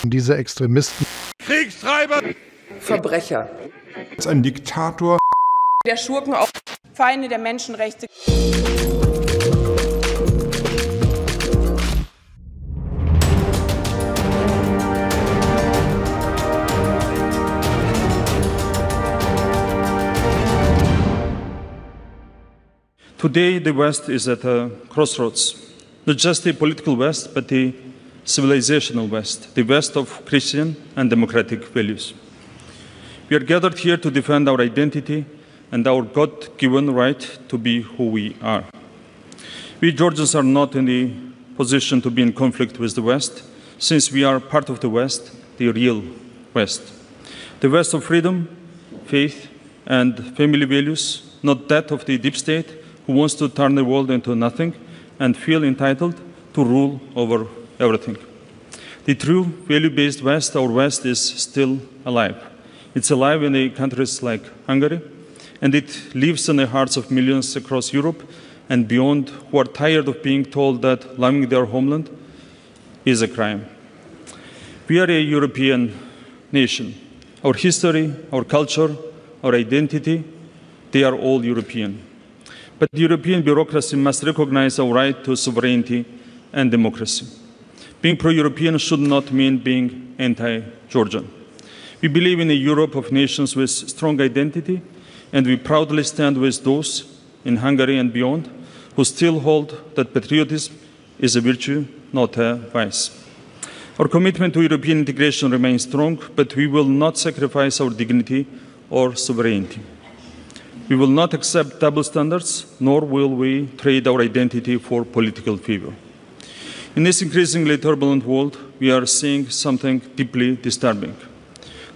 Diese Extremisten, Kriegstreiber, Verbrecher, als ein Diktator, der Schurken, auch Feinde der Menschenrechte. Today, the West is at a crossroads. Not just the political West, but the civilizational West, the West of Christian and democratic values. We are gathered here to defend our identity and our God-given right to be who we are. We Georgians are not in the position to be in conflict with the West, since we are part of the West, the real West. The West of freedom, faith, and family values, not that of the deep state, who wants to turn the world into nothing and feel entitled to rule over everything. The true value-based West, our West, is still alive. It's alive in the countries like Hungary, and it lives in the hearts of millions across Europe and beyond who are tired of being told that loving their homeland is a crime. We are a European nation. Our history, our culture, our identity, they are all European. But the European bureaucracy must recognize our right to sovereignty and democracy. Being pro-European should not mean being anti-Georgian. We believe in a Europe of nations with strong identity, and we proudly stand with those in Hungary and beyond who still hold that patriotism is a virtue, not a vice. Our commitment to European integration remains strong, but we will not sacrifice our dignity or sovereignty. We will not accept double standards, nor will we trade our identity for political favor. In this increasingly turbulent world, we are seeing something deeply disturbing: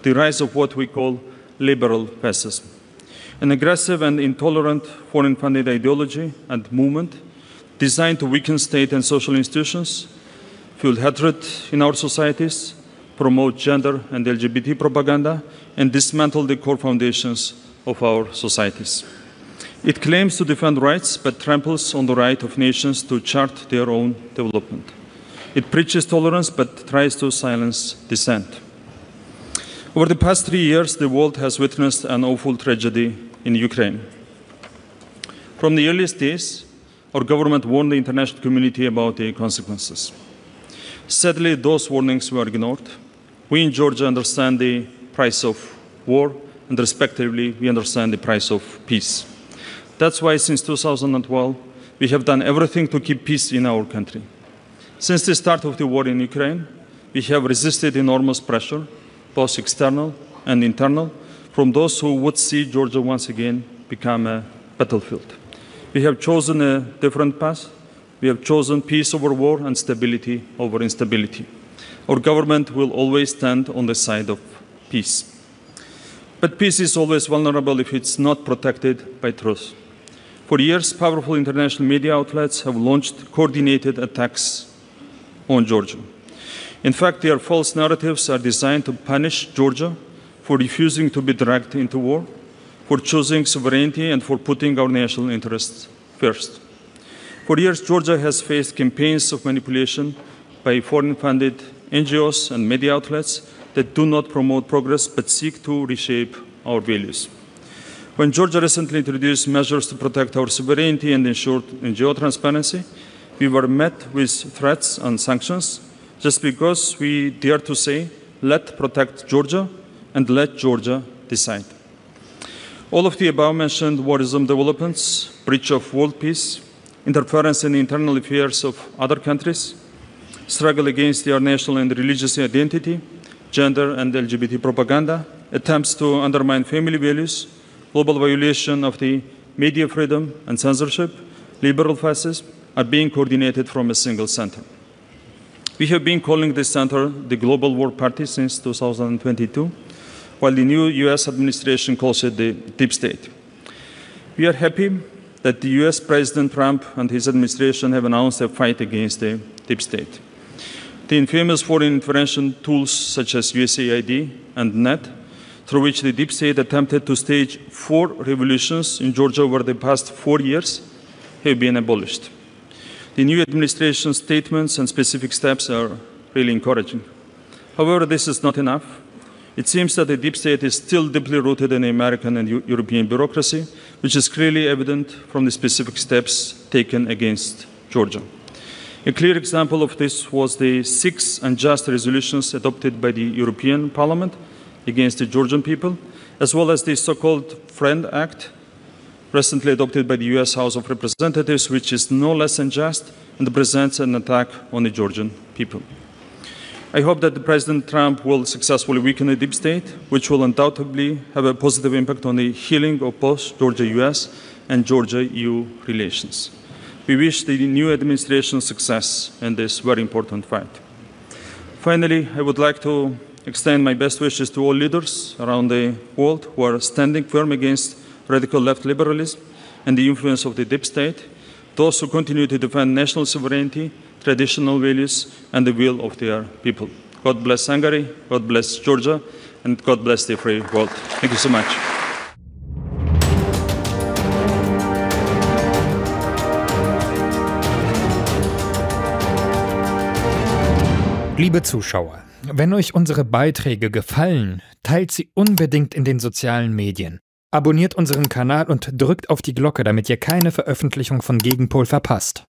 the rise of what we call liberal fascism, an aggressive and intolerant foreign-funded ideology and movement designed to weaken state and social institutions, fuel hatred in our societies, promote gender and LGBT propaganda, and dismantle the core foundations of our societies. It claims to defend rights, but tramples on the right of nations to chart their own development. It preaches tolerance, but tries to silence dissent. Over the past 3 years, the world has witnessed an awful tragedy in Ukraine. From the earliest days, our government warned the international community about the consequences. Sadly, those warnings were ignored. We in Georgia understand the price of war, and respectively, we understand the price of peace. That's why since 2012, we have done everything to keep peace in our country. Since the start of the war in Ukraine, we have resisted enormous pressure, both external and internal, from those who would see Georgia once again become a battlefield. We have chosen a different path. We have chosen peace over war and stability over instability. Our government will always stand on the side of peace. But peace is always vulnerable if it's not protected by truth. For years, powerful international media outlets have launched coordinated attacks on Georgia. In fact, their false narratives are designed to punish Georgia for refusing to be dragged into war, for choosing sovereignty, and for putting our national interests first. For years, Georgia has faced campaigns of manipulation by foreign-funded NGOs and media outlets that do not promote progress but seek to reshape our values. When Georgia recently introduced measures to protect our sovereignty and ensure NGO transparency, we were met with threats and sanctions just because we dare to say, let's protect Georgia and let Georgia decide. All of the above-mentioned worrisome developments, breach of world peace, interference in the internal affairs of other countries, struggle against their national and religious identity, gender and LGBT propaganda, attempts to undermine family values, global violation of the media freedom and censorship, liberal fascism, are being coordinated from a single center. We have been calling this center the Global War Party since 2022, while the new US administration calls it the Deep State. We are happy that the US President Trump and his administration have announced a fight against the Deep State. The infamous foreign intervention tools such as USAID and NET, through which the Deep State attempted to stage 4 revolutions in Georgia over the past 4 years, have been abolished. The new administration's statements and specific steps are really encouraging. However, this is not enough. It seems that the deep state is still deeply rooted in American and European bureaucracy, which is clearly evident from the specific steps taken against Georgia. A clear example of this was the 6 unjust resolutions adopted by the European Parliament against the Georgian people, as well as the so-called Friend Act, recently adopted by the US House of Representatives, which is no less unjust and represents an attack on the Georgian people. I hope that President Trump will successfully weaken the deep state, which will undoubtedly have a positive impact on the healing of both Georgia-US and Georgia-EU relations. We wish the new administration success in this very important fight. Finally, I would like to extend my best wishes to all leaders around the world who are standing firm against radical left liberalism and the influence of the deep state, those who continue to defend national sovereignty, traditional values, and the will of their people. God bless Hungary, God bless Georgia, and God bless the free world. Thank you so much. Liebe Zuschauer, wenn euch unsere Beiträge gefallen, teilt sie unbedingt in den sozialen Medien. Abonniert unseren Kanal und drückt auf die Glocke, damit ihr keine Veröffentlichung von Gegenpol verpasst.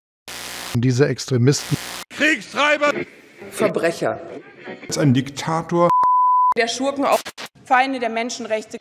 Diese Extremisten, Kriegstreiber, Verbrecher, als ein Diktator, der Schurken, auch Feinde der Menschenrechte.